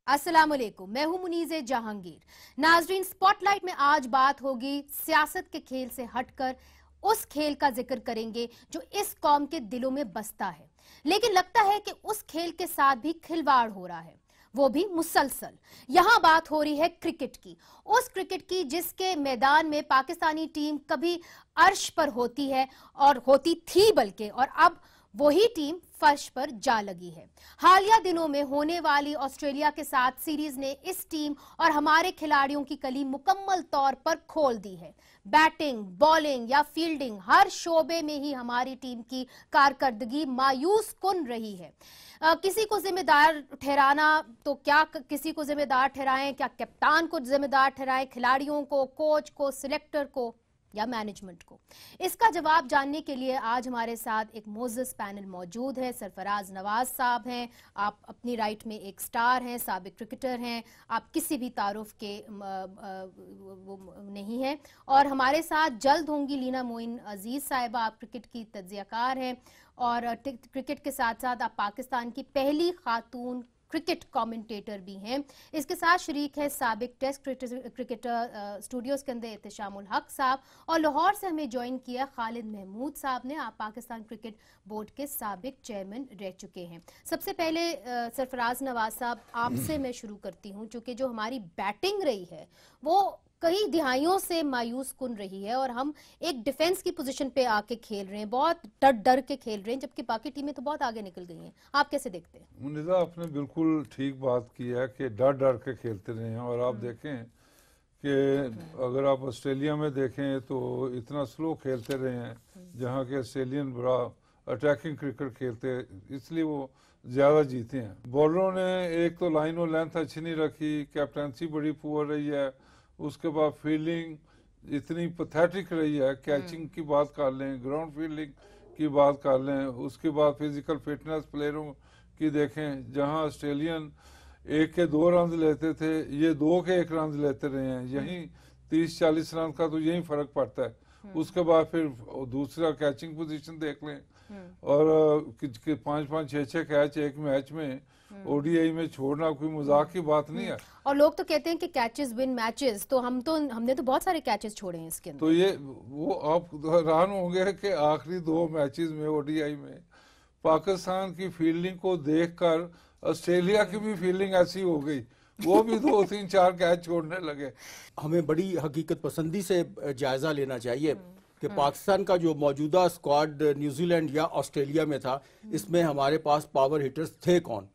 अस्सलाम वालेकुम, मैं हूं मुनीज़े जहांगीर। नाजरीन, स्पॉटलाइट में आज बात होगी सियासत के खेल से हटकर उस खेल का जिक्र करेंगे जो इस कौम के दिलों में बसता है, लेकिन लगता है कि उस खेल के साथ भी खिलवाड़ हो रहा है, वो भी मुसलसल। यहां बात हो रही है क्रिकेट की, उस क्रिकेट की जिसके मैदान में पाकिस्तानी टीम कभी अर्श पर होती है और होती थी बल्कि, और अब वही टीम फर्श पर जा लगी है। हालिया दिनों में होने वाली ऑस्ट्रेलिया के साथ सीरीज ने इस टीम और हमारे खिलाड़ियों की कली मुकम्मल तौर पर खोल दी है। बैटिंग, बॉलिंग या फील्डिंग, हर शोबे में ही हमारी टीम की कारकर्दगी मायूस कुन रही है। किसी को जिम्मेदार ठहराना तो क्या, किसी को जिम्मेदार ठहराएं, क्या कप्तान को जिम्मेदार ठहराएं, खिलाड़ियों को, कोच को, सिलेक्टर को या मैनेजमेंट को? इसका जवाब जानने के लिए आज हमारे साथ एक मोअज़्ज़ज़ पैनल मौजूद है। सरफराज नवाज साहब हैं, आप अपनी राइट में एक स्टार हैं, साबिक क्रिकेटर हैं, आप किसी भी तारुफ के वो नहीं हैं। और हमारे साथ जल्द होंगी लीना मोइन अजीज साहिबा, आप क्रिकेट की तज्ज़ियाकार हैं और क्रिकेट के साथ साथ आप पाकिस्तान की पहली खातून क्रिकेट कमेंटेटर भी हैं। इसके साथ शरीक है साबिक टेस्ट क्रिकेटर स्टूडियोज के अंदर एहतशामुल हक साहब, और लाहौर से हमें ज्वाइन किया खालिद महमूद साहब ने। आप पाकिस्तान क्रिकेट बोर्ड के साबिक चेयरमैन रह चुके हैं। सबसे पहले सरफराज नवाज साहब, आपसे मैं शुरू करती हूं, चूंकि जो हमारी बैटिंग रही है वो कई दिहाइयों से मायूस कुन रही है और हम एक डिफेंस की पोजीशन पे आके खेल रहे हैं, बहुत डर डर के खेल रहे हैं, जबकि बाकी टीमें तो बहुत आगे निकल गई हैं। आप कैसे देखते हैं? मुनीज़ा, आपने बिल्कुल ठीक बात की है कि डर डर के खेलते रहे हैं। और आप देखें कि अगर आप ऑस्ट्रेलिया में देखें तो इतना स्लो खेलते रहे हैं, जहाँ के ऑस्ट्रेलियन बड़ा अटैकिंग क्रिकेट खेलते हैं, इसलिए वो ज़्यादा जीते हैं। बॉलरों ने एक तो लाइन और लेंथ अच्छी नहीं रखी, कैप्टनसी बड़ी पुअर रही है, उसके बाद फील्डिंग इतनी पैथेटिक रही है। कैचिंग की बात कर लें, ग्राउंड फील्डिंग की बात कर लें, उसके बाद फिजिकल फिटनेस प्लेयरों की देखें, जहां ऑस्ट्रेलियन 1 के 2 रन लेते थे, ये 2 के 1 रन लेते रहे हैं। यहीं 30-40 रन का तो यही फर्क पड़ता है। उसके बाद फिर दूसरा कैचिंग पोजीशन देख लें, और 5-5, 6-6 कैच एक मैच में ओडीआई में छोड़ना कोई मजाक की बात नहीं है। और लोग तो कहते हैं कि कैचेस विन मैचेस, तो हमने तो बहुत सारे कैचेस छोड़े हैं इसके अंदर। तो ये वो आप हैरान होंगे कि आखिरी 2 मैचेस में ओडीआई में पाकिस्तान की फील्डिंग को देखकर ऑस्ट्रेलिया की भी फील्डिंग ऐसी हो गई, वो भी 2-3-4 कैच छोड़ने लगे। हमें बड़ी हकीकत पसंदी से जायजा लेना चाहिए कि पाकिस्तान का जो मौजूदा स्क्वाड न्यूजीलैंड या ऑस्ट्रेलिया में था, इसमें हमारे पास पावर हिटर्स थे कौन?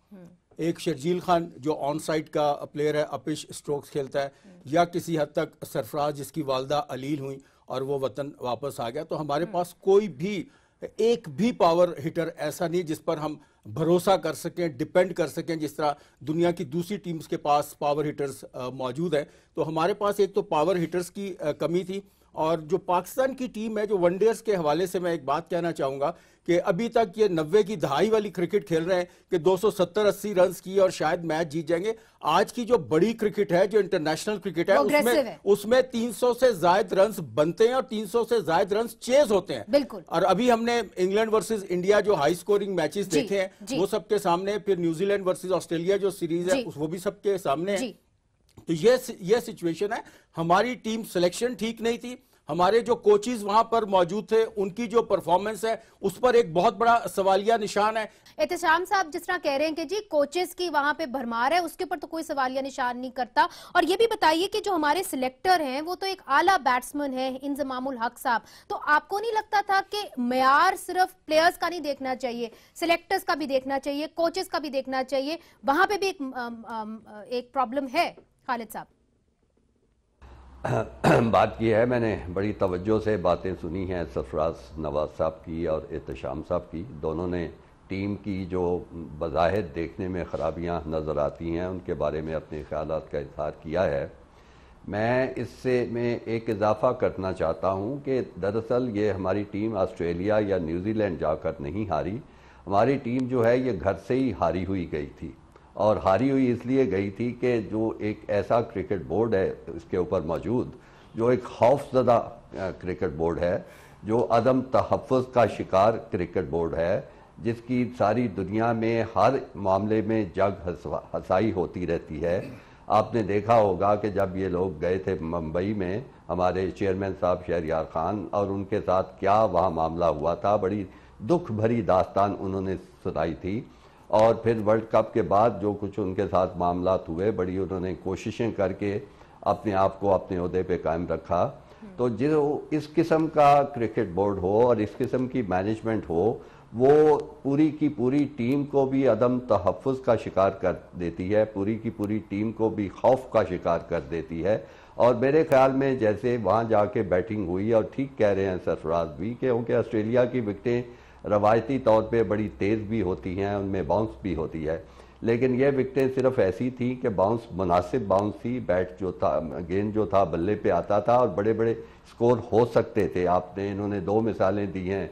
एक शर्जील खान जो ऑन साइड का प्लेयर है, अपिश स्ट्रोक्स खेलता है, या किसी हद तक सरफराज जिसकी वालदा अलील हुई और वो वतन वापस आ गया। तो हमारे पास कोई भी एक भी पावर हिटर ऐसा नहीं जिस पर हम भरोसा कर सकें, डिपेंड कर सकें, जिस तरह दुनिया की दूसरी टीम्स के पास पावर हिटर्स मौजूद है। तो हमारे पास एक तो पावर हिटर्स की कमी थी। और जो पाकिस्तान की टीम है, जो वनडेज के हवाले से मैं एक बात कहना चाहूंगा कि अभी तक ये 90 की दहाई वाली क्रिकेट खेल रहे हैं कि 270-80 रन की और शायद मैच जीत जाएंगे। आज की जो बड़ी क्रिकेट है, जो इंटरनेशनल क्रिकेट है, उसमें 300 से ज्यादा रन बनते हैं और 300 से ज्यादा रन चेज होते हैं। बिल्कुल। और अभी हमने इंग्लैंड वर्सेस इंडिया जो हाई स्कोरिंग मैचेस देखे हैं, वो सबके सामने, फिर न्यूजीलैंड वर्सेस ऑस्ट्रेलिया जो सीरीज है वो भी सबके सामने है। तो ये सिचुएशन है। हमारी टीम सिलेक्शन ठीक नहीं थी, हमारे जो कोचेस वहां पर मौजूद थे उनकी जो परफॉर्मेंस है उस पर एक बहुत बड़ा सवालिया निशान है। एहतशाम साहब जिस तरह कह रहे हैं कि जी कोचेस की वहां पे भरमार है, उसके ऊपर तो कोई सवालिया निशान नहीं करता। और ये भी बताइए कि जो हमारे सिलेक्टर हैं वो तो एक आला बैट्समैन है, इंजमामुल हक साहब, तो आपको नहीं लगता था कि मेयार सिर्फ प्लेयर्स का नहीं देखना चाहिए, सिलेक्टर्स का भी देखना चाहिए, कोचेस का भी देखना चाहिए? वहां पे भी एक प्रॉब्लम है। खालिद साहब, बात की है, मैंने बड़ी तवज्जो से बातें सुनी हैं सरफराज नवाज साहब की और एहतशाम साहब की। दोनों ने टीम की जो बज़ाहिर देखने में ख़राबियाँ नज़र आती हैं उनके बारे में अपने ख़यालात का इज़हार किया है। मैं इससे एक इजाफ़ा करना चाहता हूँ कि दरअसल ये हमारी टीम ऑस्ट्रेलिया या न्यूज़ीलैंड जाकर नहीं हारी, हमारी टीम जो है ये घर से ही हारी हुई गई थी। और हारी हुई इसलिए गई थी कि जो एक ऐसा क्रिकेट बोर्ड है इसके ऊपर मौजूद, जो एक खौफज़दा क्रिकेट बोर्ड है, जो अदम तहफ़्फ़ुज़ का शिकार क्रिकेट बोर्ड है, जिसकी सारी दुनिया में हर मामले में जग हसाई होती रहती है। आपने देखा होगा कि जब ये लोग गए थे मुंबई में, हमारे चेयरमैन साहब शहरयार खान, और उनके साथ क्या वहाँ मामला हुआ था, बड़ी दुख भरी दास्तान उन्होंने सुनाई थी। और फिर वर्ल्ड कप के बाद जो कुछ उनके साथ मामला हुए, बड़ी उन्होंने कोशिशें करके अपने आप को अपने ओहदे पे कायम रखा। तो जो इस किस्म का क्रिकेट बोर्ड हो और इस किस्म की मैनेजमेंट हो, वो पूरी की पूरी टीम को भी अदम तहफ़्फ़ुज़ का शिकार कर देती है, पूरी की पूरी टीम को भी खौफ का शिकार कर देती है। और मेरे ख्याल में जैसे वहाँ जाके बैटिंग हुई, और ठीक कह रहे हैं सरफराज भी, क्योंकि ऑस्ट्रेलिया की विकटें रवायती तौर पे बड़ी तेज़ भी होती हैं, उनमें बाउंस भी होती है, लेकिन ये विकटें सिर्फ ऐसी थी कि बाउंस मुनासिब बाउंस थी, बैट जो था, गेंद जो था बल्ले पे आता था और बड़े बड़े स्कोर हो सकते थे। आपने इन्होंने दो मिसालें दी हैं,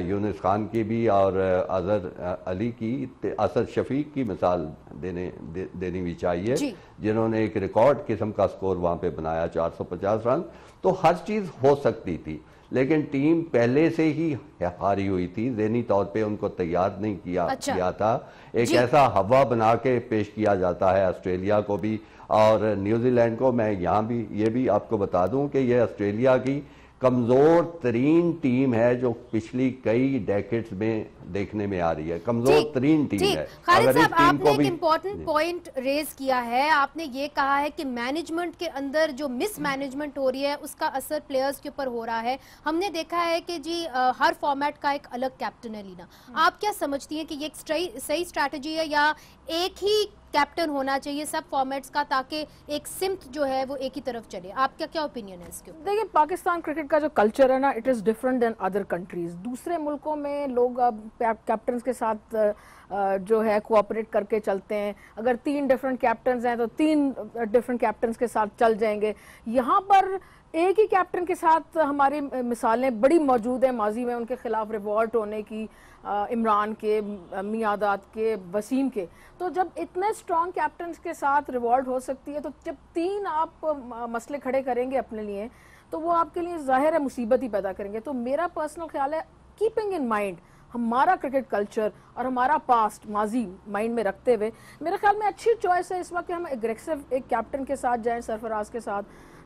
यूनुस खान की भी और अजहर अली की। असद शफीक की मिसाल देनी भी चाहिए, जिन्होंने एक रिकॉर्ड किस्म का स्कोर वहाँ पे बनाया, 450 रन। तो हर चीज़ हो सकती थी, लेकिन टीम पहले से ही हारी हुई थी, ज़हनी तौर पे उनको तैयार नहीं किया था। एक ऐसा हवा बना के पेश किया जाता है ऑस्ट्रेलिया को भी और न्यूजीलैंड को। मैं यहाँ भी ये भी आपको बता दूं कि ये ऑस्ट्रेलिया की कमज़ोर तरीन टीम है जो पिछली कई डेकेड्स में देखने में आ रही है, कमज़ोर तरीन टीम है। खालिद साहब, आपने एक इम्पोर्टेंट पॉइंट रेज किया है। आपने ये कहा है कि मैनेजमेंट के अंदर जो मिसमैनेजमेंट हो रही है उसका असर प्लेयर्स के ऊपर हो रहा है। हमने देखा है कि जी हर फॉर्मेट का एक अलग कैप्टन है। लीना, आप क्या समझती हैं कि ये एक सही स्ट्रैटेजी है या एक ही कैप्टन होना चाहिए सब फॉर्मेट्स का, ताकि एक सिमत जो है वो एक ही तरफ चले? आपका क्या ओपिनियन है इसके ऊपर? देखिए, पाकिस्तान क्रिकेट का जो कल्चर है ना, it is different than other countries. दूसरे मुल्कों में लोग अब कैप्टन के साथ जो है कोऑपरेट करके चलते हैं। अगर 3 डिफरेंट कैप्टन हैं तो 3 डिफरेंट कैप्टन के साथ चल जाएंगे। यहाँ पर एक ही कैप्टन के साथ हमारी मिसालें बड़ी मौजूद हैं माजी में, उनके खिलाफ रिवॉल्ट होने की, इमरान के, मियादाद के, वसीम के। तो जब इतने स्ट्रॉन्ग कैप्टन के साथ रिवॉल्ट हो सकती है, तो जब 3 आप मसले खड़े करेंगे अपने लिए, तो वो आपके लिए जाहिर है मुसीबत ही पैदा करेंगे। तो मेरा पर्सनल ख्याल है, कीपिंग इन माइंड हमारा क्रिकेट कल्चर और हमारा पास्ट माजी माइंड में रखते हुए, मेरे ख्याल में अच्छी चॉइस है इस वक्त कि हम एग्रेसिव एक कैप्टन के साथ जाएं, सरफराज के साथ,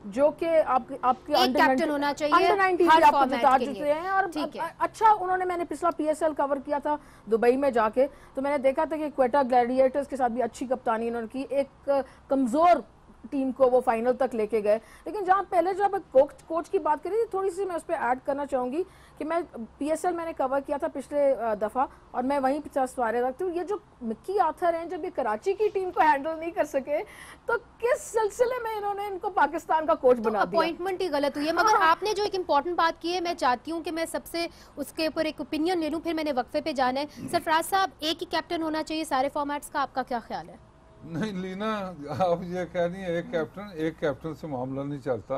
जो कि आपके कैप्टन होना चाहिए, अंडर 19 आपको बता चुके हैं। और अच्छा, उन्होंने, मैंने पिछला PSL कवर किया था दुबई में जाके, तो मैंने देखा था कि क्वेटा ग्लैडिएटर्स के साथ भी अच्छी कप्तानी उन्होंने की, एक कमजोर टीम को वो फाइनल तक लेके गए। लेकिन जहाँ पहले जब कोच की बात करी थी, थोड़ी सी मैं उस पर ऐड करना चाहूंगी कि मैं PSL मैंने कवर किया था पिछले दफा, और मैं वहीं 50 वारे रखती हूँ। ये जो मिक्की आर्थर हैं, जब ये कराची की टीम को हैंडल नहीं कर सके, तो किस सिलसिले में इन्होंने इनको पाकिस्तान का कोच बना दिया? अपॉइंटमेंट ही गलत हुई है। मगर आपने जो एक इम्पोर्टेंट बात की है, मैं चाहती हूँ कि मैं सबसे उसके ऊपर एक ओपिनियन ले लूँ, फिर मैंने वक्फे पे जाना है। सरफराज साहब, एक ही कैप्टन होना चाहिए सारे फॉर्मेट्स का, आपका क्या ख्याल है? नहीं लीना, आप ये कह रही हैं एक कैप्टन से मामला नहीं चलता।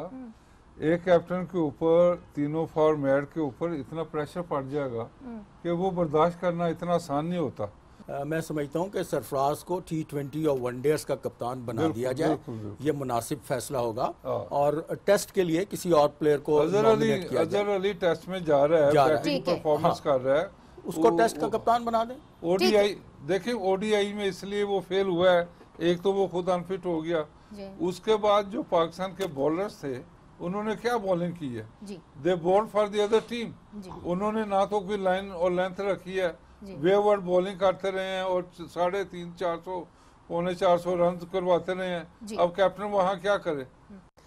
एक कैप्टन के ऊपर तीनों फॉर्मेट के ऊपर इतना प्रेशर पड़ जाएगा कि वो बर्दाश्त करना इतना आसान नहीं होता। मैं समझता हूँ कि सरफराज को T20 और वनडेज का कप्तान बना दिया जाए, ये मुनासिब फैसला होगा। और टेस्ट के लिए किसी और प्लेयर को अजहर अली टेस्ट में जा रहा है, बैटिंग परफॉर्मेंस कर रहा है, उसको टेस्ट का कप्तान बना दें। ODI देखिए, ODI में इसलिए वो फेल हुआ है, एक तो वो खुद अनफिट हो गया, उसके बाद जो पाकिस्तान के बॉलर्स थे उन्होंने क्या बॉलिंग की है, they bowled for the other team. उन्होंने ना तो कोई लाइन और लेंथ रखी है, वेवर्ड बॉलिंग करते रहे हैं और 350-400 पौने 400 रन करवाते रहे हैं। अब कैप्टन वहाँ क्या करे?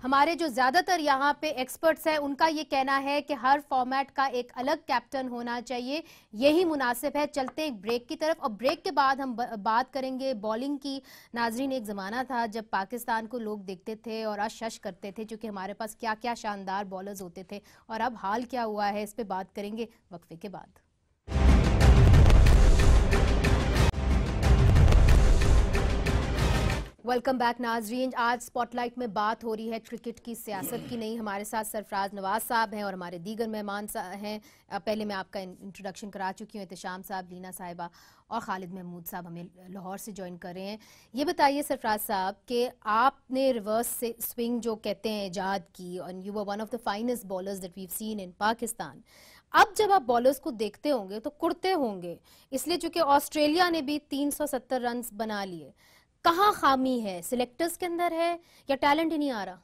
हमारे जो ज्यादातर यहाँ पे एक्सपर्ट्स हैं, उनका ये कहना है कि हर फॉर्मेट का एक अलग कैप्टन होना चाहिए, यही मुनासिब है। चलते हैं एक ब्रेक की तरफ, और ब्रेक के बाद हम बात करेंगे बॉलिंग की। नाजरीन, एक ज़माना था जब पाकिस्तान को लोग देखते थे और अशश करते थे, क्योंकि हमारे पास क्या क्या शानदार बॉलर्स होते थे, और अब हाल क्या हुआ है, इस पर बात करेंगे वक्फे के बाद। वेलकम बैक नाजरीन। आज स्पॉटलाइट में बात हो रही है क्रिकेट की, सियासत की नहीं। हमारे साथ सरफराज नवाज साहब हैं और हमारे दीगर मेहमान हैं। पहले मैं आपका इंट्रोडक्शन करा चुकी हूँ, एहतशाम साहब, लीना साहिबा और खालिद महमूद साहब हमें लाहौर से ज्वाइन कर रहे हैं। ये बताइए सरफराज साहब कि आपने रिवर्स से स्विंग जो कहते हैं ईजाद की, और you were one of the finest bowlers that we have seen in Pakistan. अब जब आप बॉलर्स को देखते होंगे तो कुड़ते होंगे, इसलिए चूंकि ऑस्ट्रेलिया ने भी 370 रन बना लिए। कहाँ खामी है, सिलेक्टर्स के अंदर है या टैलेंट ही नहीं आ रहा?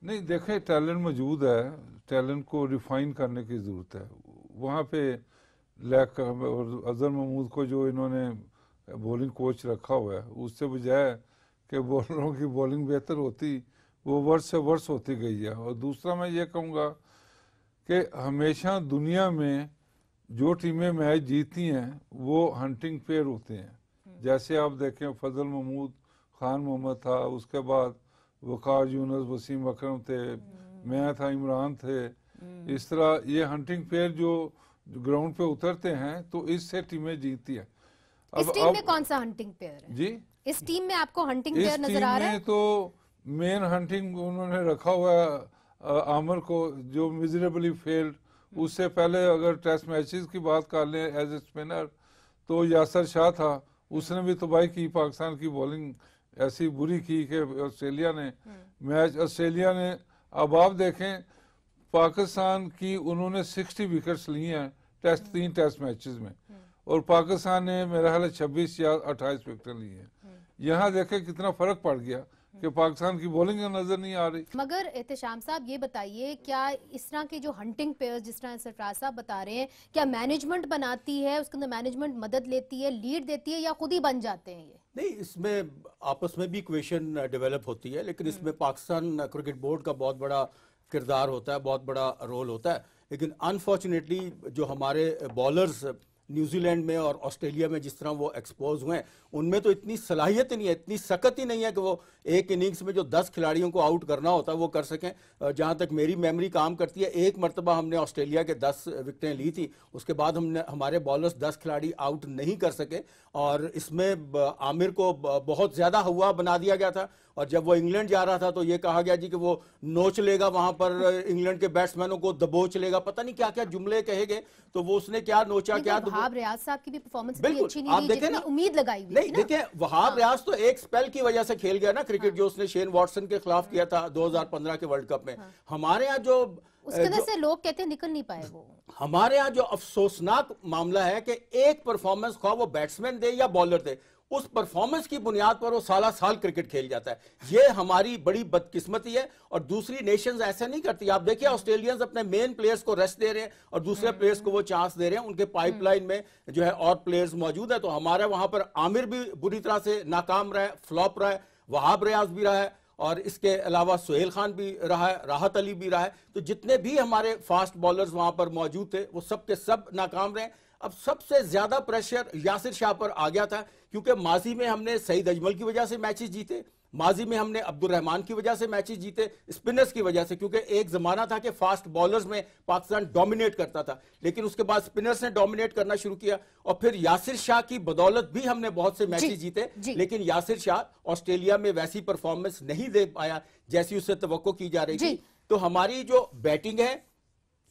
नहीं, देखें, टैलेंट मौजूद है, टैलेंट को रिफाइन करने की ज़रूरत है। वहाँ पे लैक और अजहर महमूद को जो इन्होंने बॉलिंग कोच रखा हुआ है, उससे बजाय कि बॉलरों की बॉलिंग बेहतर होती, वो वर्ष से वर्ष होती गई है। और दूसरा मैं ये कहूँगा कि हमेशा दुनिया में जो टीमें मैच जीतती हैं वो हंटिंग पेयर होते हैं। जैसे आप देखें, फजल महमूद, खान मोहम्मद था, उसके बाद वकार यूनुस, वसीम अकरम थे, मैं था, इमरान थे। इस तरह ये हंटिंग पेयर जो ग्राउंड पे उतरते हैं तो इससे टीमें जीतती हैं। इस टीम में कौन सा हंटिंग पेयर है जी? इस टीम में आपको हंटिंग पेयर नजर आ रहा है? तो मेन हंटिंग उन्होंने रखा हुआ है आमिर को, जो मिजरेबली फेल्ड। उससे पहले अगर टेस्ट मैचेस की बात कर लें एज ए स्पिनर, तो यासर शाह था, उसने भी तबाही की। पाकिस्तान की बॉलिंग ऐसी बुरी की कि ऑस्ट्रेलिया ने ऑस्ट्रेलिया ने, अब आप देखें, पाकिस्तान की उन्होंने 60 विकेट्स ली हैं तीन टेस्ट मैचेस में, और पाकिस्तान ने मेरा ख्याल 26 या 28 विकेट ली हैं। यहाँ देखें कितना फर्क पड़ गया कि पाकिस्तान की बॉलिंग नजर नहीं आ रही। मगर एहतशाम साहब ये बताइए, क्या इस तरह के जो हंटिंग पेयर्स जिस तरह सरफराज साहब बता रहे हैं, क्या मैनेजमेंट बनाती है, उसके अंदर मैनेजमेंट मदद लेती है, लीड देती है, या खुद ही बन जाते हैं ये? नहीं, इसमें आपस में भी इक्वेशन डेवलप होती है, लेकिन इसमें पाकिस्तान क्रिकेट बोर्ड का बहुत बड़ा किरदार होता है, बहुत बड़ा रोल होता है। लेकिन अनफॉर्चुनेटली जो हमारे बॉलर्स न्यूजीलैंड में और ऑस्ट्रेलिया में जिस तरह वो एक्सपोज हुए हैं, उनमें तो इतनी सलाहियत नहीं है, इतनी सकत ही नहीं है कि वो एक इनिंग्स में जो 10 खिलाड़ियों को आउट करना होता है वो कर सकें। जहां तक मेरी मेमोरी काम करती है, एक मरतबा हमने ऑस्ट्रेलिया के 10 विकेटें ली थी, उसके बाद हमारे बॉलर्स 10 खिलाड़ी आउट नहीं कर सके, और इसमें आमिर को बहुत ज़्यादा हुआ बना दिया गया था। और जब वो इंग्लैंड जा रहा था तो ये कहा गया जी कि वो नोच लेगा वहां पर इंग्लैंड के बैट्समैनों को, दबोच लेगा, पता नहीं क्या क्या जुमले कहे गए। तो वो उसने क्या नोचा, क्या वहाब रियाज साहब की भी परफॉर्मेंस बिल्कुल अच्छी नहीं आप रही देखें ना, उम्मीद लगाई हुई नहीं देखिए, वहाब रियाज तो एक स्पेल की वजह से खेल गया ना क्रिकेट, जो उसने शेन वॉटसन के खिलाफ किया था 2015 के वर्ल्ड कप में। हमारे यहाँ जो उसके वजह से लोग कहते हैं निकल नहीं पाए वो। हमारे यहाँ जो अफसोसनाक मामला है कि एक परफॉर्मेंस खा वो बैट्समैन दे या बॉलर दे, उस परफॉर्मेंस की बुनियाद पर वो साला साल क्रिकेट खेल जाता है। ये हमारी बड़ी बदकिस्मती है, और दूसरी नेशंस ऐसा नहीं करती। आप देखिए, ऑस्ट्रेलियंस अपने मेन प्लेयर्स को रेस्ट दे रहे हैं और दूसरे प्लेयर्स को वो चांस दे रहे हैं, उनके पाइपलाइन में जो है और प्लेयर्स मौजूद है। तो हमारे वहां पर आमिर भी बुरी तरह से नाकाम रहा है, फ्लॉप रहा है, वहाब रियाज भी रहा है, और इसके अलावा सुहेल खान भी रहा है, राहत अली भी रहा है। तो जितने भी हमारे फास्ट बॉलर्स वहां पर मौजूद थे वो सब के सब नाकाम रहे। अब सबसे ज्यादा प्रेशर यासिर शाह पर आ गया था, क्योंकि माजी में हमने सईद अजमल की वजह से मैचेस जीते, माजी में हमने अब्दुल रहमान की वजह से मैचेस जीते, स्पिनर्स की वजह से, क्योंकि एक जमाना था कि फास्ट बॉलर्स में पाकिस्तान डोमिनेट करता था, लेकिन उसके बाद स्पिनर्स ने डोमिनेट करना शुरू किया, और फिर यासिर शाह की बदौलत भी हमने बहुत से मैचेस जीते। लेकिन यासिर शाह ऑस्ट्रेलिया में वैसी परफॉर्मेंस नहीं दे पाया जैसी उससे तवक्को की जा रही थी। तो हमारी जो बैटिंग है,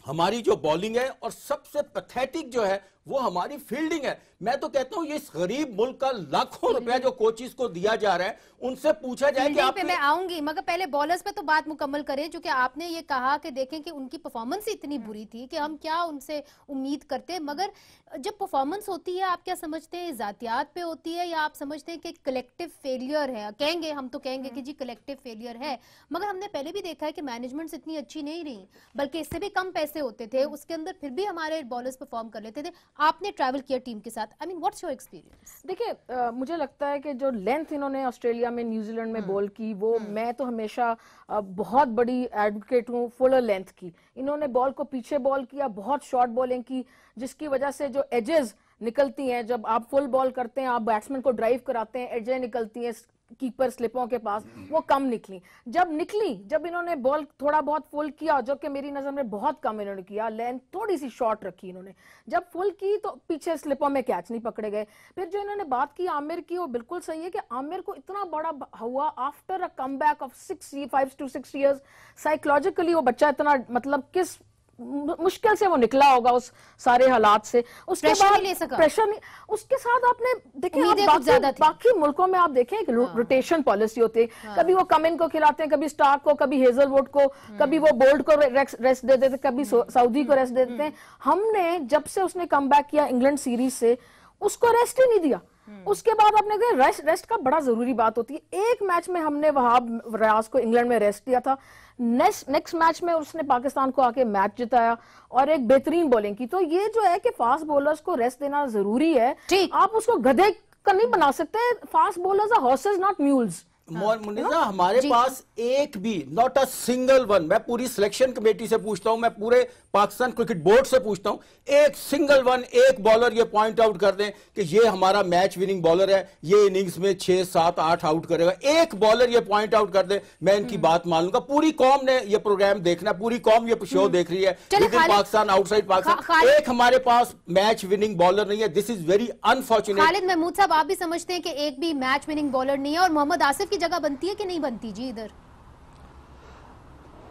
हमारी जो बॉलिंग है, और सबसे पैथेटिक जो है वो हमारी फील्डिंग है। मैं तो कहता हूं ये इस गरीब मुल्क का लाखों रुपया जो कोचिज को दिया जा रहा है, उनसे पूछा जाए कि आप पे मैं आऊंगी, मगर पहले बॉलर्स पे तो बात मुकम्मल करें, क्योंकि आपने ये कहा कि देखें कि उनकी परफॉर्मेंस इतनी बुरी थी कि हम क्या उनसे उम्मीद करते हैं। मगर जब परफॉर्मेंस होती है, आप क्या समझते हैं जातियात पे होती है, या आप समझते हैं कि कलेक्टिव फेलियर है? कहेंगे, हम तो कहेंगे कि जी कलेक्टिव फेलियर है, मगर हमने पहले भी देखा है कि मैनेजमेंट इतनी अच्छी नहीं रही, बल्कि इससे भी कम पैसे होते थे, उसके अंदर फिर भी हमारे बॉलर्स परफॉर्म कर लेते थे। आपने ट्रैवल किया टीम के साथ, I mean what's your experience? देखिए, मुझे लगता है कि जो लेंथ इन्होंने ऑस्ट्रेलिया में न्यूजीलैंड में बॉल की, वो मैं तो हमेशा बहुत बड़ी एडवोकेट हूँ फुलर लेंथ की। इन्होंने बॉल को पीछे बॉल किया, बहुत शॉर्ट बॉलिंग की, जिसकी वजह से जो एजेस निकलती हैं, जब आप फुल बॉल करते हैं, आप बैट्समैन को ड्राइव कराते हैं, एजें निकलती हैं कीपर स्लिपों के पास, वो कम निकली। जब इन्होंने बॉल थोड़ा बहुत फुल किया, जो कि मेरी नजर में बहुत कम इन्होंने किया, लेंथ थोड़ी सी शॉर्ट रखी इन्होंने, जब फुल की तो पीछे स्लिपों में कैच नहीं पकड़े गए। फिर जो इन्होंने बात की आमिर की, वो बिल्कुल सही है कि आमिर को इतना बड़ा हुआ after a comeback of 5 to 6 years, psychologically वो बच्चा इतना, मतलब किस मुश्किल से वो निकला होगा उस सारे हालात से। उसके प्रेशर बाद नहीं ले सका। प्रेशर नहीं, उसके साथ आपने देखें, उम्मीदें आप कुछ ज्यादा थी। बाकी मुल्कों में आप देखें कि रोटेशन पॉलिसी होती है, कभी वो कमिन को खिलाते हैं, कभी स्टार्क को, कभी हेजलवुड को, कभी वो बोल्ट को रेस्ट दे देते, कभी सऊदी को रेस्ट दे देते हैं। हमने जब से उसने कम बैक किया इंग्लैंड सीरीज से, उसको रेस्ट ही नहीं दिया। उसके बाद आपने कहा रेस्ट का बड़ा जरूरी बात होती है। एक मैच में हमने वहाब रियाज को इंग्लैंड में रेस्ट दिया था, नेक्स्ट मैच में उसने पाकिस्तान को आके मैच जिताया और एक बेहतरीन बॉलिंग की। तो ये जो है कि फास्ट बॉलर्स को रेस्ट देना जरूरी है, आप उसको गधे का नहीं बना सकते। Fast bowlers are horses not mules. Muneeza, हमारे पास एक भी नॉट अ सिंगल वन, मैं पूरी सिलेक्शन कमेटी से पूछता हूं, मैं पूरे पाकिस्तान क्रिकेट बोर्ड से पूछता हूं, एक सिंगल वन, एक बॉलर ये पॉइंट आउट कर दें कि ये हमारा मैच विनिंग बॉलर है, ये इनिंग्स में 6, 7, 8 आउट करेगा। एक बॉलर ये पॉइंट आउट कर दे, मैं इनकी बात मान लूंगा। पूरी कौम ने ये प्रोग्राम देखना, पूरी कौम ये शो देख रही है, within Pakistan, outside Pakistan. एक हमारे पास मैच विनिंग बॉलर नहीं है। This is very unfortunate. Khalid Mahmood साहब, आप भी समझते हैं कि एक भी मैच विनिंग बॉलर नहीं है और मोहम्मद आसिफ की जगह बनती है कि नहीं बनती? जी इधर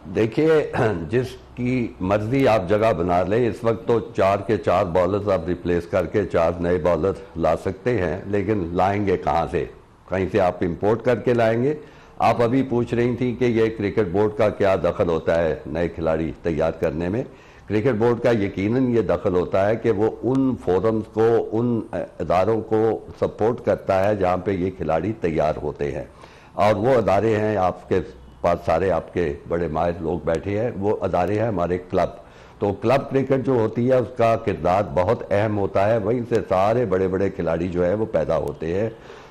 देखिए, जिसकी मर्जी आप जगह बना लें, इस वक्त तो 4 के 4 बॉलर्स आप रिप्लेस करके 4 नए बॉलर ला सकते हैं, लेकिन लाएंगे कहां से? कहीं से आप इंपोर्ट करके लाएंगे। आप अभी पूछ रही थी कि ये क्रिकेट बोर्ड का क्या दखल होता है नए खिलाड़ी तैयार करने में। क्रिकेट बोर्ड का यकीनन ये दखल होता है कि वो उन फोरम्स को, उन इदारों को सपोर्ट करता है जहां पे ये खिलाड़ी तैयार होते हैं, और वो अदारे हैं, आपके पास सारे आपके बड़े माहिर लोग बैठे हैं, वो अदारे हैं हमारे क्लब। तो क्लब क्रिकेट जो होती है उसका किरदार बहुत अहम होता है, वहीं से सारे बड़े बड़े खिलाड़ी जो है वो पैदा होते हैं।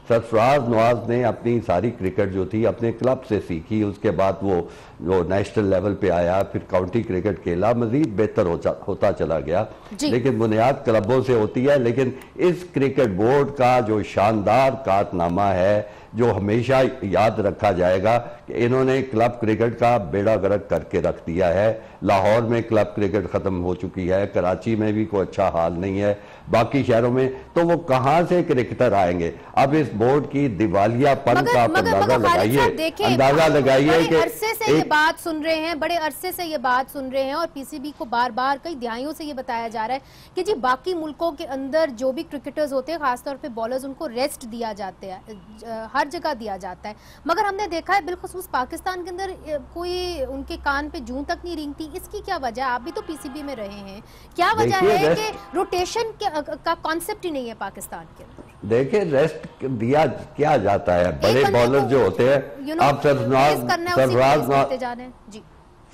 सरफराज नवाज ने अपनी सारी क्रिकेट जो थी अपने क्लब से सीखी, उसके बाद वो जो नेशनल लेवल पे आया, फिर काउंटी क्रिकेट खेला, मजीद बेहतर होता चला गया, लेकिन बुनियाद क्लबों से होती है। लेकिन इस क्रिकेट बोर्ड का जो शानदार कारनामा है, जो हमेशा याद रखा जाएगा, कि इन्होंने क्लब क्रिकेट का बेड़ा गर्क करके रख दिया है। लाहौर में क्लब क्रिकेट खत्म हो चुकी है, कराची में भी कोई अच्छा हाल नहीं है, बाकी शहरों में, तो वो कहां से क्रिकेटर आएंगे? अब इस बोर्ड की दिवालियापन का आप अंदाजा लगाइए कि अरसे से ये बात सुन रहे हैं, बड़े अरसे से ये बात सुन रहे हैं, और पीसीबी को बार बार कई दहाइयों से ये बताया जा रहा है कि जी बाकी मुल्कों के अंदर जो भी क्रिकेटर्स होते हैं, खासतौर पे बॉलर्स, उनको रेस्ट दिया जाता है, हर जगह दिया जाता है, मगर हमने देखा है बिलखुसूस पाकिस्तान के अंदर कोई उनके कान पे जूं तक नहीं रेंगती। इसकी क्या वजह? आप भी तो पीसीबी में रहे हैं, क्या वजह है कि रोटेशन का कॉन्सेप्ट ही नहीं है पाकिस्तान के अंदर? देखिए, रेस्ट दिया क्या जाता है, बड़े बॉलर जो होते हैं, आप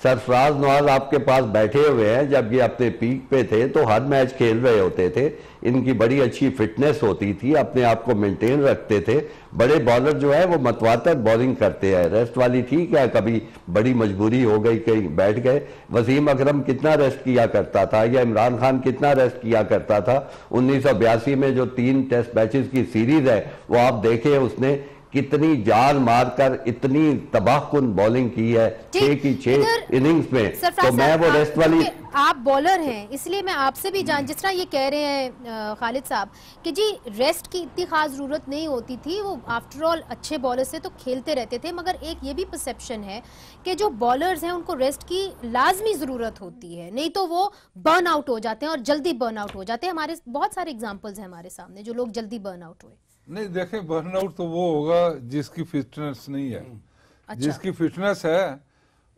सरफराज नवाज आपके पास बैठे हुए हैं, जब ये अपने पीक पे थे तो हर मैच खेल रहे होते थे, इनकी बड़ी अच्छी फिटनेस होती थी, अपने आप को मेंटेन रखते थे। बड़े बॉलर जो है वो मतवातर बॉलिंग करते हैं, रेस्ट वाली ठीक है, कभी बड़ी मजबूरी हो गई कहीं बैठ गए। वसीम अकरम कितना रेस्ट किया करता था, या इमरान खान कितना रेस्ट किया करता था? 1982 में जो 3 टेस्ट मैचेस की सीरीज है वो आप देखें, उसने कितनी जान मारकर इतनी तबाहकुन बॉलिंग की है 6 की 6 इनिंग्स में। तो मैं वो रेस्ट वाली, आप बॉलर हैं इसलिए मैं आपसे भी जान, जिस तरह ये कह रहे हैं खालिद साहब कि जी रेस्ट की इतनी खास जरूरत नहीं होती थी, वो आफ्टर ऑल अच्छे बॉलर से तो खेलते रहते थे, मगर एक ये भी परसेप्शन है कि जो बॉलर्स हैं उनको रेस्ट की लाजमी जरूरत होती है, नहीं तो वो बर्न आउट हो जाते हैं और जल्दी बर्न आउट हो जाते हैं। हमारे बहुत सारे एग्जाम्पल्स हैं हमारे सामने जो लोग जल्दी बर्न आउट हुए। नहीं, देखें, बर्नआउट तो वो होगा जिसकी फिटनेस नहीं है। अच्छा। जिसकी फिटनेस है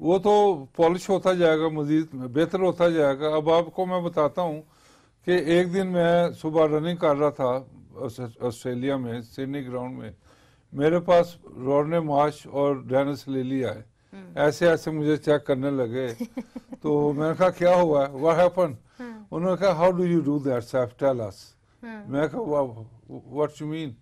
वो तो पॉलिश होता जाएगा, मजीद बेहतर होता जाएगा। अब आपको मैं बताता हूँ कि एक दिन मैं सुबह रनिंग कर रहा था ऑस्ट्रेलिया में, सिडनी ग्राउंड में, मेरे पास रॉर्ने मार्श और डेनिस लिली आए, ऐसे ऐसे मुझे चेक करने लगे। तो मैंने कहा क्या हुआ है, व्हाट हैपेंड? उन्होंने कहा how do you do that Saif, tell us. मैं कहा व्हाट यू मीन?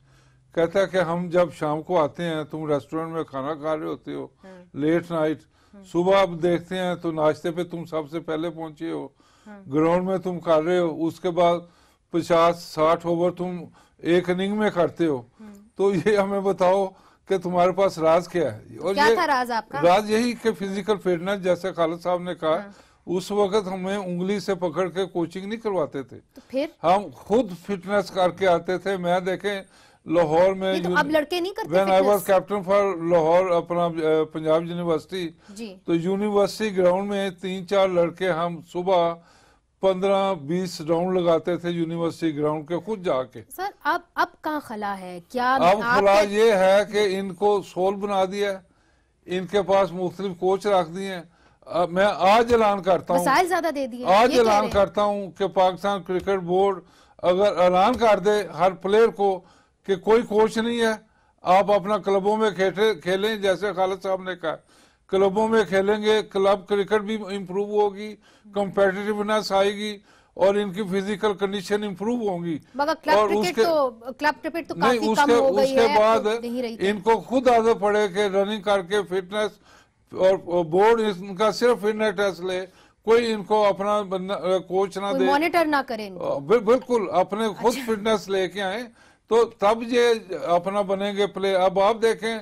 कहता है कि हम जब शाम को आते हैं, तुम रेस्टोरेंट में खाना खा रहे होते हो लेट नाइट, सुबह आप देखते हैं तो नाश्ते पे तुम सबसे पहले पहुंचे हो, ग्राउंड में तुम कर रहे हो, उसके बाद 50-60 ओवर तुम एक इनिंग में करते हो। तो ये हमें बताओ कि तुम्हारे पास राज क्या है? और क्या ये था राज आपका? राज यही कि फिजिकल फिटनेस, जैसे खालिद साहब ने कहा, उस वक्त हमें उंगली से पकड़ के कोचिंग नहीं करवाते थे, तो फिर हम खुद फिटनेस करके आते थे। मैं देखें लाहौर में, तो अब लड़के नहीं करते when I was fitness? Captain for Lahore अपना पंजाब यूनिवर्सिटी, जी तो यूनिवर्सिटी ग्राउंड में 3-4 लड़के हम सुबह 15-20 राउंड लगाते थे यूनिवर्सिटी ग्राउंड के, खुद जाके। सर अब कहाँ खला है क्या? अब खला ये है कि इनको सोल बना दिया है, इनके पास मुख्तलिफ कोच रख दिए हैं। मैं आज ऐलान करता हूँ, वसाइल ज्यादा दे दिए, आज ये कह रहे ऐलान हैं। करता हूँ कि पाकिस्तान क्रिकेट बोर्ड अगर ऐलान कर दे हर प्लेयर को कि कोई कोच नहीं है, आप अपना क्लबों में खेलें, जैसे खालिद साहब ने कहा, क्लबों में खेलेंगे, क्लब क्रिकेट भी इम्प्रूव होगी, कम्पेटिटिवनेस आएगी और इनकी फिजिकल कंडीशन इम्प्रूव होंगी। मगर क्लब क्रिकेट तो काफी कम हो गई उसके है, बाद तो नहीं रही। इनको खुद आदत पड़े कि रनिंग करके फिटनेस, और बोर्ड इनका सिर्फ फिटनेस टेस्ट ले, कोई इनको अपना कोच ना दे, मॉनिटर ना करें इनको। बिल्कुल अपने खुद फिटनेस लेके आए, तो तब ये अपना बनेंगे प्ले। अब आप देखें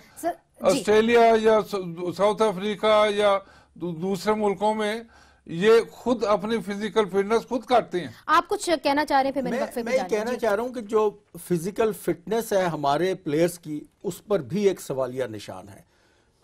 ऑस्ट्रेलिया या साउथ अफ्रीका या दूसरे मुल्कों में ये खुद अपनी फिजिकल फिटनेस खुद करते हैं। आप कुछ कहना चाह रहे हैं? फिर मैंने वक्फे पे मैं कहना चाह रहा हूं कि जो फिजिकल फिटनेस है हमारे प्लेयर्स की, उस पर भी एक सवालिया निशान है।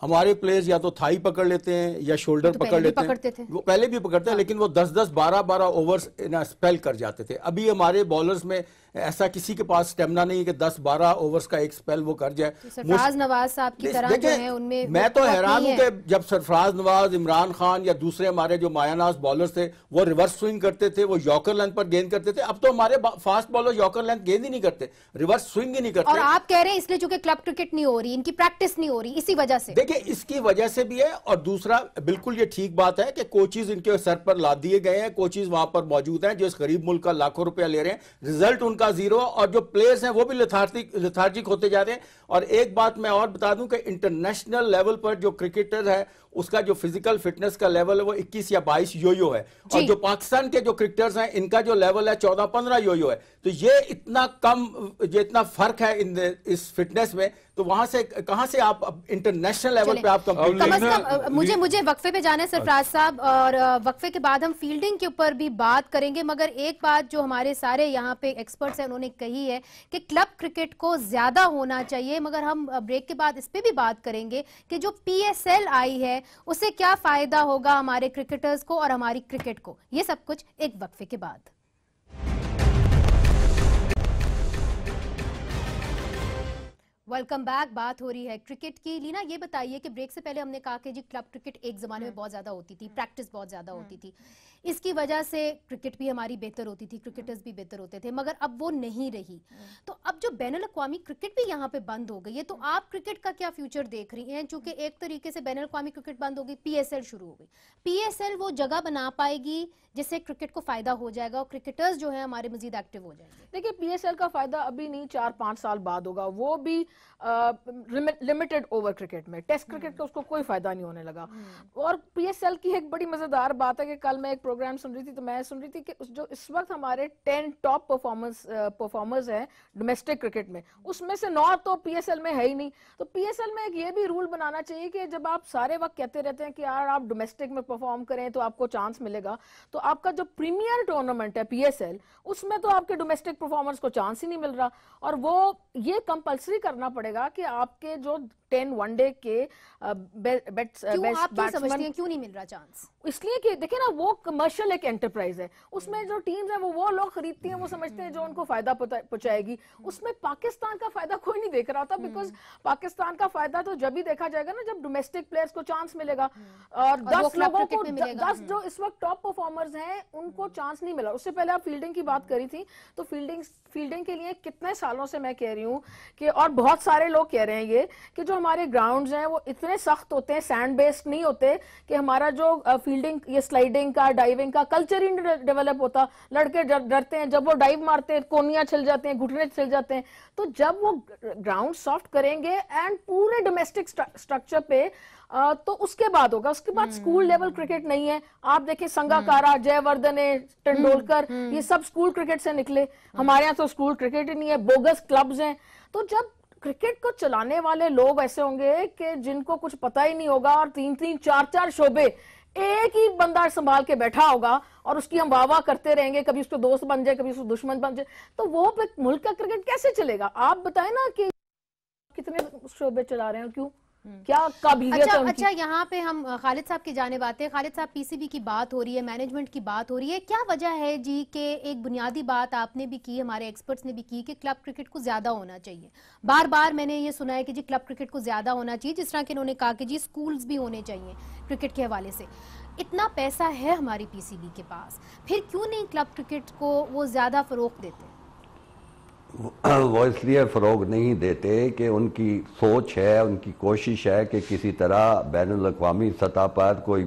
हमारे प्लेयर्स या तो थाई पकड़ लेते हैं या शोल्डर पकड़ लेते हैं, वो पहले भी पकड़ते हैं, लेकिन वो 10-10, 12-12 ओवर्स इन स्पेल कर जाते थे। अभी हमारे बॉलर्स में ऐसा किसी के पास स्टेमिना नहीं है कि 10-12 ओवर्स का एक स्पेल वो कर जाए। सरफराज नवाज साहब की तरह जो है उनमें, मैं तो हैरान हूं कि जब सरफराज नवाज, इमरान खान या दूसरे हमारे जो मायानाज बॉलर्स थे वो रिवर्स स्विंग करते थे, वो यॉर्कर लेंथ पर गेंद करते थे। अब तो हमारे फास्ट बॉलर यॉर्कर लेंथ गेंद ही नहीं करते, रिवर्स स्विंग ही नहीं करते। और आप कह रहे हैं इसलिए चूंकि क्लब क्रिकेट नहीं हो रही, इनकी प्रैक्टिस नहीं हो रही, इसी वजह से। देखिए इसकी वजह से भी है, और दूसरा बिल्कुल ये ठीक बात है कि कोचेज इनके सर पर ला दिए गए हैं, कोचेज वहां पर मौजूद हैं जो इस गरीब मुल्क का लाखों रुपया ले रहे हैं, रिजल्ट उनका जीरो, और जो प्लेयर्स हैं वो भी लेथार्जिक होते जा रहे हैं। और एक बात मैं और बता दूं कि इंटरनेशनल लेवल पर जो क्रिकेटर है उसका जो फिजिकल फिटनेस का लेवल है वो 21 या 22 यो है, और जो पाकिस्तान के जो क्रिकेटर्स हैं इनका जो लेवल है 14-15 यो है। तो ये इतना कम, ये इतना फर्क है इस फिटनेस में, तो वहां से कहां से आप इंटरनेशनल लेवल पे आप कम मुझे वक्फे पे जाना है सरफराज साहब, और वक्फे के बाद हम फील्डिंग के ऊपर भी बात करेंगे। मगर एक बात जो हमारे सारे यहाँ पे एक्सपर्ट्स हैं उन्होंने कही है कि क्लब क्रिकेट को ज्यादा होना चाहिए, मगर हम ब्रेक के बाद इस पे भी बात करेंगे कि जो PSL आई है उससे क्या फायदा होगा हमारे क्रिकेटर्स को और हमारी क्रिकेट को। ये सब कुछ एक वक्फे के बाद। Welcome back. बात हो रही है क्रिकेट की। लीना ये बताइए कि ब्रेक से पहले हमने कहा कि जी क्लब क्रिकेट एक जमाने में बहुत ज्यादा होती थी, प्रैक्टिस बहुत ज्यादा होती थी, इसकी वजह से क्रिकेट भी हमारी बेहतर होती थी, क्रिकेटर्स भी बेहतर होते थे, मगर अब वो नहीं रही। तो अब जो बैनुल अक़वामी क्रिकेट भी यहाँ पे बंद हो गई है, तो आप क्रिकेट का क्या फ्यूचर देख रही हैं? चूंकि एक तरीके से बैनुल अक़वामी क्रिकेट बंद हो गई, PSL शुरू हो गई। PSL वो जगह बना पाएगी जिससे क्रिकेट को फायदा हो जाएगा और क्रिकेटर्स जो है हमारे मजीद एक्टिव हो जाएंगे? देखिए PSL का फायदा अभी नहीं, 4-5 साल बाद होगा, वो भी लिमिटेड ओवर क्रिकेट में। टेस्ट क्रिकेट का उसको कोई फायदा नहीं होने लगा। और PSL की एक बड़ी मजेदार बात है कि कल मैं एक प्रोग्राम सुन रही थी, तो मैं सुन रही थी कि जो इस वक्त हमारे 10 टॉप परफॉर्मर्स हैं डोमेस्टिक क्रिकेट में, उसमें से 9 तो PSL में है ही नहीं। तो PSL में एक ये भी रूल बनाना चाहिए कि जब आप सारे वक्त कहते रहते हैं कि यार आप डोमेस्टिक में परफॉर्म करें तो आपको चांस मिलेगा, तो आपका जो प्रीमियर टूर्नामेंट है PSL, उसमें तो आपके डोमेस्टिक परफॉर्मर्स को चांस ही नहीं मिल रहा। और वो ये कंपलसरी करना पड़ेगा कि आपके जो 10 वनडे के बेस्ट बैट्समैन, क्यों नहीं मिल रहा चांस? इसलिए कि देखिए ना, वो कमर्शियल एक एंटरप्राइज है, उसमें जो टीम्स हैं वो लोग खरीदती हैं, वो समझते हैं जो उनको फायदा पहुंचाएगी। उसमें पाकिस्तान का फायदा कोई नहीं देख रहा था, बिकॉज पाकिस्तान का फायदा तो जब ही देखा जाएगा ना जब डोमेस्टिक प्लेयर्स को चांस मिलेगा। और 10 लोगों को 10 जो इस वक्त टॉप परफॉर्मर्स हैं उनको चांस नहीं मिला। उससे पहले आप फील्डिंग की बात करी थी, तो फील्डिंग के लिए कितने सालों से मैं कह रही हूँ कि, और बहुत सारे लोग कह रहे हैं ये, कि जो हमारे ग्राउंड्स हैं वो इतने सख्त होते हैं, सैंड बेस्ड नहीं होते, कि हमारा जो फील्डिंग, ये स्लाइडिंग का, डाइविंग का कल्चर ही नहीं डेवलप होता। लड़के डरते हैं, जब वो डाइव मारते हैं कोनियां छिल जाते हैं, घुटने छिल जाते हैं। तो जब वो ग्राउंड सॉफ्ट करेंगे एंड पूरे डोमेस्टिक स्ट्रक्चर पे, तो उसके बाद होगा। उसके बाद स्कूल लेवल क्रिकेट नहीं है। आप देखिए संगाकारा, जयवर्धन, तेंदुलकर, ये सब स्कूल क्रिकेट से निकले। हमारे यहाँ तो स्कूल क्रिकेट ही नहीं है, बोगस क्लब्स हैं। तो जब क्रिकेट को चलाने वाले लोग ऐसे होंगे कि जिनको कुछ पता ही नहीं होगा और 3-3, 4-4 शोबे एक ही बंदा संभाल के बैठा होगा और उसकी हम वाह वाह करते रहेंगे, कभी उसके दोस्त बन जाए, कभी उसको दुश्मन बन जाए, तो वो मुल्क का क्रिकेट कैसे चलेगा? आप बताएं ना कि कितने शोबे चला रहे हैं, क्यों, क्या काबिलियत है उनकी? अच्छा, यहाँ पे हम खालिद साहब की जाने बात है। खालिद साहब, पीसीबी की बात हो रही है, मैनेजमेंट की बात हो रही है, क्या वजह है जी कि एक बुनियादी बात आपने भी की, हमारे एक्सपर्ट्स ने भी की कि क्लब क्रिकेट को ज्यादा होना चाहिए। बार बार मैंने ये सुना है कि जी क्लब क्रिकेट को ज्यादा होना चाहिए, जिस तरह के इन्होंने कहा कि जी स्कूल्स भी होने चाहिए क्रिकेट के हवाले से। इतना पैसा है हमारी पीसीबी के पास, फिर क्यों नहीं क्लब क्रिकेट को वो ज्यादा फरोग देते? वो इसलिए फ़रोग नहीं देते कि उनकी सोच है, उनकी कोशिश है कि किसी तरह बैनुल-अक़वामी सतह पर कोई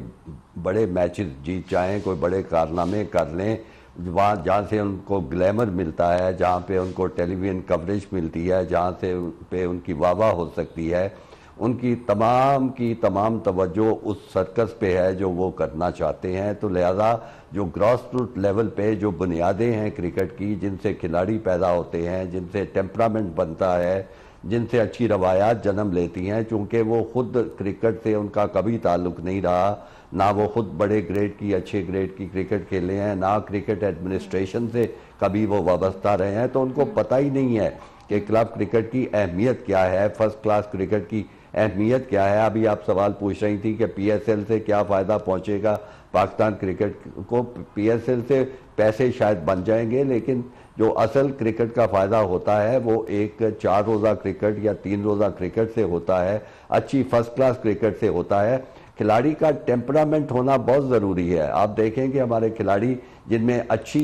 बड़े मैचेस जीत जाएं, कोई बड़े कारनामे कर लें, वहाँ जहाँ से उनको ग्लैमर मिलता है, जहाँ पे उनको टेलीविज़न कवरेज मिलती है, जहाँ से पे उनकी वाह-वाह हो सकती है। उनकी तमाम की तमाम तवज्जो उस सर्कस पे है जो वो करना चाहते हैं। तो लिहाजा जो ग्रॉस रूट लेवल पे जो बुनियादें हैं क्रिकेट की, जिनसे खिलाड़ी पैदा होते हैं, जिनसे टेम्परामेंट बनता है, जिनसे अच्छी रवायात जन्म लेती हैं, चूँकि वो ख़ुद क्रिकेट से उनका कभी ताल्लुक़ नहीं रहा, ना वो ख़ुद बड़े ग्रेड की अच्छे ग्रेड की क्रिकेट खेले हैं, ना क्रिकेट एडमिनिस्ट्रेशन से कभी वो वाबस्ता रहे हैं, तो उनको पता ही नहीं है कि क्लब क्रिकेट की अहमियत क्या है, फर्स्ट क्लास क्रिकेट की अहमियत क्या है। अभी आप सवाल पूछ रही थी कि पीएसएल से क्या फ़ायदा पहुंचेगा पाकिस्तान क्रिकेट को। पीएसएल से पैसे शायद बन जाएंगे, लेकिन जो असल क्रिकेट का फ़ायदा होता है वो एक 4 रोज़ा क्रिकेट या 3 रोज़ा क्रिकेट से होता है, अच्छी फर्स्ट क्लास क्रिकेट से होता है। खिलाड़ी का टेम्परामेंट होना बहुत ज़रूरी है। आप देखें कि हमारे खिलाड़ी जिनमें अच्छी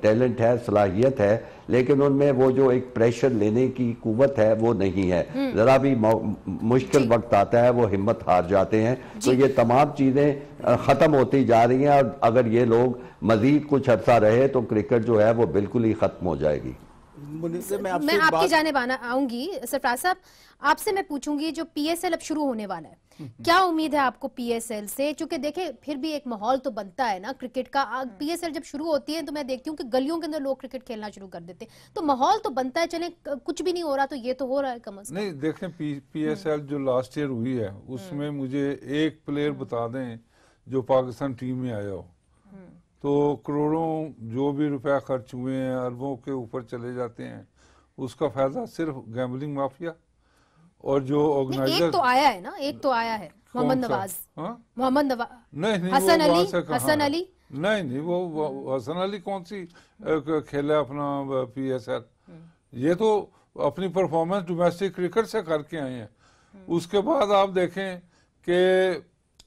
टैलेंट है, सलाहियत है, लेकिन उनमें वो जो एक प्रेशर लेने की कुव्वत है वो नहीं है। ज़रा भी मुश्किल वक्त आता है वो हिम्मत हार जाते हैं। तो ये तमाम चीज़ें ख़त्म होती जा रही हैं, और अगर ये लोग मज़ीद कुछ अर्सा रहे तो क्रिकेट जो है वो बिल्कुल ही ख़त्म हो जाएगी। मैं आपकी जानिब आऊंगी सरफराज साहब, आपसे मैं पूछूंगी जो पीएसएल अब शुरू होने वाला है, क्या उम्मीद है आपको पीएसएल से? क्योंकि देखें फिर भी एक माहौल तो बनता है ना क्रिकेट का। पीएसएल जब शुरू होती है तो मैं देखती हूँ कि गलियों के अंदर लोग क्रिकेट खेलना शुरू कर देते हैं, तो माहौल तो बनता है। चले कुछ भी नहीं हो रहा तो ये तो हो रहा है कम से कम। नहीं, देखें पीएसएल जो लास्ट ईयर हुई है उसमें मुझे एक प्लेयर बता दें जो पाकिस्तान टीम में आया हो, तो करोड़ों जो भी रुपया खर्च हुए हैं, अरबों के ऊपर चले जाते हैं, उसका फायदा सिर्फ गैम्बलिंग माफिया और जो ऑर्गेनाइजर। एक तो आया है ना, एक तो आया है मोहम्मद नवाज। मोहम्मद नवाज नहीं, हसन अली नहीं, वो हसन अली कौन सी खेला अपना पीएसएल? ये तो अपनी परफॉर्मेंस डोमेस्टिक क्रिकेट से करके आए हैं। उसके बाद आप देखें कि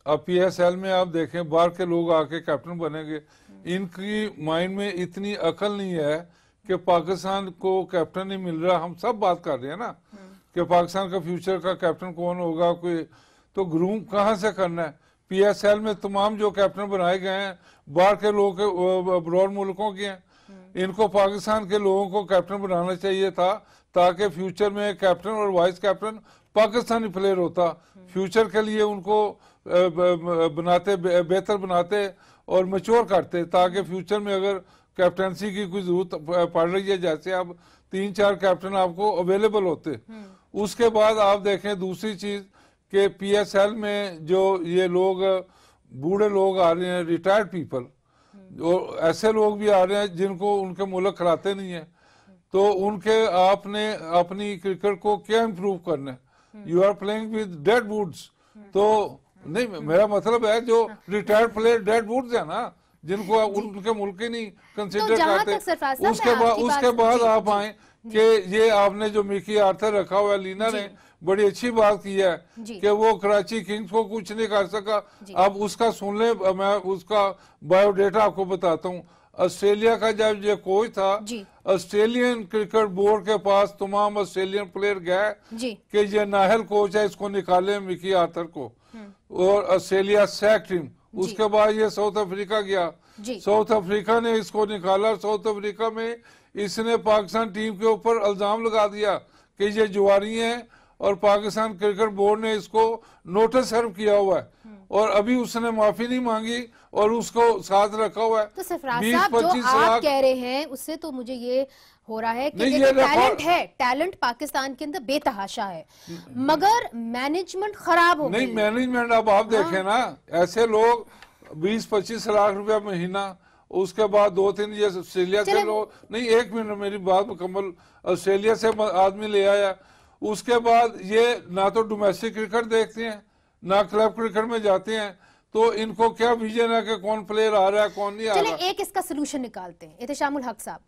अब पीएसएल में आप देखें बाहर के लोग आके कैप्टन बनेंगे। इनकी माइंड में इतनी अकल नहीं है कि पाकिस्तान को कैप्टन नहीं मिल रहा। हम सब बात कर रहे हैं ना कि पाकिस्तान का फ्यूचर का कैप्टन कौन होगा, कोई तो ग्रूम कहाँ से करना है? पीएसएल में तमाम जो कैप्टन बनाए गए हैं बाहर के लोग अब्रॉड मुल्कों के हैं। इनको पाकिस्तान के लोगों को कैप्टन बनाना चाहिए था, ताकि फ्यूचर में कैप्टन और वाइस कैप्टन पाकिस्तानी प्लेयर होता। फ्यूचर के लिए उनको बनाते, बेहतर बनाते और मैच्योर करते, ताकि फ्यूचर में अगर कैप्टनसी की कोई जरूरत पड़ रही है, जैसे अब 3-4 कैप्टन आपको अवेलेबल होते। उसके बाद आप देखें दूसरी चीज कि पीएसएल में जो ये लोग बूढ़े लोग आ रहे हैं, रिटायर्ड पीपल, और ऐसे लोग भी आ रहे हैं जिनको उनके मुल्क खिलाते नहीं है, तो उनके आपने अपनी क्रिकेट को क्या इम्प्रूव करना है? You are playing with dead woods. तो नहीं, मेरा मतलब है जो रिटायर्ड प्लेयर डेड वुड्स है ना, जिनको उनके मुल्क ही नहीं कंसिडर करते। उसके बाद आप आए कि ये आपने जो मिकी आर्थर रखा हुआ है, लीना ने बड़ी अच्छी बात की है कि वो कराची किंग्स को कुछ नहीं कर सका। अब उसका सुन ले, मैं उसका बायोडेटा आपको बताता हूँ। ऑस्ट्रेलिया का जब ये कोच था, ऑस्ट्रेलियन क्रिकेट बोर्ड के पास तमाम ऑस्ट्रेलियन प्लेयर गए कि ये नाहल कोच है, इसको निकाले मिकी आर्थर को, और ऑस्ट्रेलिया सैक्ड हिम। उसके बाद ये साउथ अफ्रीका गया, साउथ अफ्रीका ने इसको निकाला। साउथ अफ्रीका में इसने पाकिस्तान टीम के ऊपर इल्जाम लगा दिया कि ये जुआरी हैं, और पाकिस्तान क्रिकेट बोर्ड ने इसको नोटिस सर्व किया हुआ है, और अभी उसने माफी नहीं मांगी और उसको साथ रखा हुआ है। तो सरफराज साहब, जो आप कह रहे हैं उससे तो मुझे ये हो रहा है कि नहीं, देखिए ये टैलेंट है, टैलेंट पाकिस्तान के अंदर बेतहाशा है, मगर मैनेजमेंट खराब हो गई। नहीं, मैनेजमेंट अब आप देखें ना, ऐसे लोग 20-25 लाख रुपया महीना, उसके बाद 2-3 ये ऑस्ट्रेलिया से लोग, नहीं 1 मिनट मेरी बात मुकम्मल, ऑस्ट्रेलिया से आदमी ले आया, उसके बाद ये ना तो डोमेस्टिक क्रिकेट देखते हैं ना क्लब क्रिकेट में जाते हैं, तो इनको क्या विजन है कि कौन प्लेयर आ रहा है कौन नहीं आ रहा। चले एक इसका सोल्यूशन निकालते हैं। एहतेशामुल हक साहब,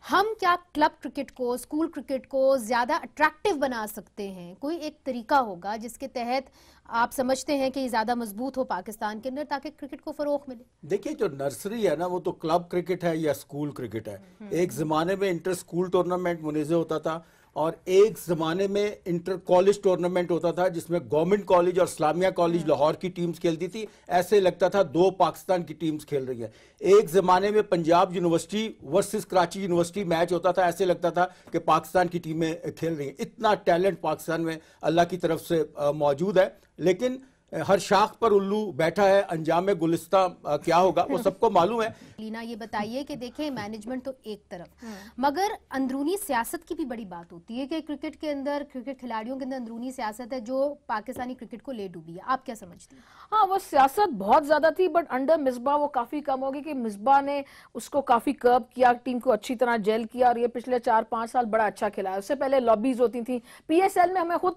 हम क्या क्लब क्रिकेट को, स्कूल क्रिकेट को ज्यादा अट्रैक्टिव बना सकते हैं? कोई एक तरीका होगा जिसके तहत आप समझते हैं कि ज्यादा मजबूत हो पाकिस्तान के अंदर, ताकि क्रिकेट को फरोग मिले? देखिए, जो नर्सरी है ना, वो तो क्लब क्रिकेट है या स्कूल क्रिकेट है। एक जमाने में इंटर स्कूल टूर्नामेंट मुनीज़ होता था, और एक ज़माने में इंटर कॉलेज टूर्नामेंट होता था जिसमें गवर्नमेंट कॉलेज और इस्लामिया कॉलेज लाहौर की टीम्स खेलती थी। ऐसे लगता था 2 पाकिस्तान की टीम्स खेल रही है। एक ज़माने में Punjab university versus Karachi university match होता था, ऐसे लगता था कि पाकिस्तान की टीमें खेल रही हैं। इतना टैलेंट पाकिस्तान में अल्लाह की तरफ से मौजूद है, लेकिन हर शाख पर उल्लू बैठा है, अंजाम गुलिस्ता क्या होगा वो सबको मालूम है। लीना, ये बताइए कि देखें मैनेजमेंट तो एक तरफ, मगर अंदरूनी सियासत की भी बड़ी बात होती है कि क्रिकेट के अंदर, क्रिकेट खिलाड़ियों के अंदर अंदरूनी सियासत है जो पाकिस्तानी क्रिकेट को ले डूबी है। आप क्या समझती हैं? हाँ, वो सियासत बहुत ज्यादा थी, बट अंडर मिसबा वो काफी कम होगी कि मिसबा ने उसको काफी कर्ब किया, टीम को अच्छी तरह जेल किया, और ये पिछले 4-5 साल बड़ा अच्छा खेला है। उससे पहले लॉबीज होती थी, पीएसएल में हमें खुद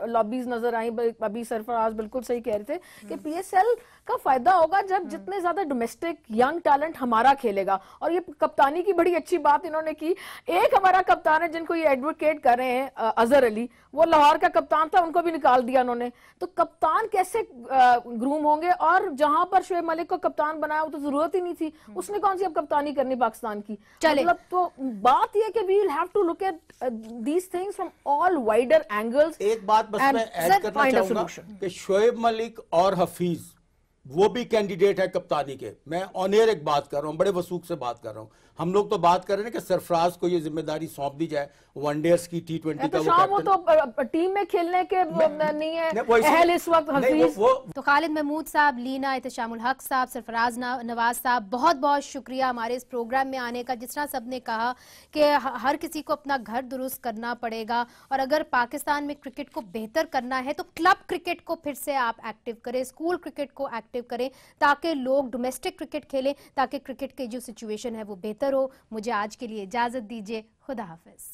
लॉबीज नजर आई। अभी सरफराज बिल्कुल सही कह रहे थे कि पीएसएल का फायदा होगा जब जितने ज्यादा डोमेस्टिक यंग टैलेंट हमारा खेलेगा। और ये कप्तानी की बड़ी अच्छी बात इन्होंने की। एक हमारा कप्तान है जिनको ये एडवोकेट कर रहे हैं, अजहर अली, वो लाहौर का कप्तान था, उनको भी निकाल दिया उन्होंने। तो कप्तान कैसे ग्रूम होंगे? और जहां पर शोएब मलिक को कप्तान बनाया वो तो जरूरत ही नहीं थी, उसने कौन सी अब कप्तानी करनी पाकिस्तान की? मतलब तो बात ये कि we will have to look at these things from all wider angles. एक बात बस मैं ऐड करना चाहूंगा कि शोएब मलिक और हफीज वो भी कैंडिडेट है कप्तानी के। मैं ऑन एयर एक बात कर रहा हूँ, बड़े वसूख से बात कर रहा हूँ। हम लोग तो बात कर रहे हैं कि सरफराज को ये जिम्मेदारी सौंप दी जाए, वनडेज की, T20 का वो तो टीम में खेलने के नहीं है अहल इस वक्त हफीज। तो खालिद महमूद साहब, लीना, एहतेशामुल हक साहब, सरफराज नवाज साहब, बहुत बहुत शुक्रिया हमारे इस प्रोग्राम में आने का। जिस तरह सबने कहा कि हर किसी को अपना घर दुरुस्त करना पड़ेगा, और अगर पाकिस्तान में क्रिकेट को बेहतर करना है तो क्लब क्रिकेट को फिर से आप एक्टिव करें, स्कूल क्रिकेट को एक्टिव करें, ताकि लोग डोमेस्टिक क्रिकेट खेलें, ताकि क्रिकेट की जो सिचुएशन है वो बेहतर हो। मुझे आज के लिए इजाजत दीजिए, खुदा हाफिज।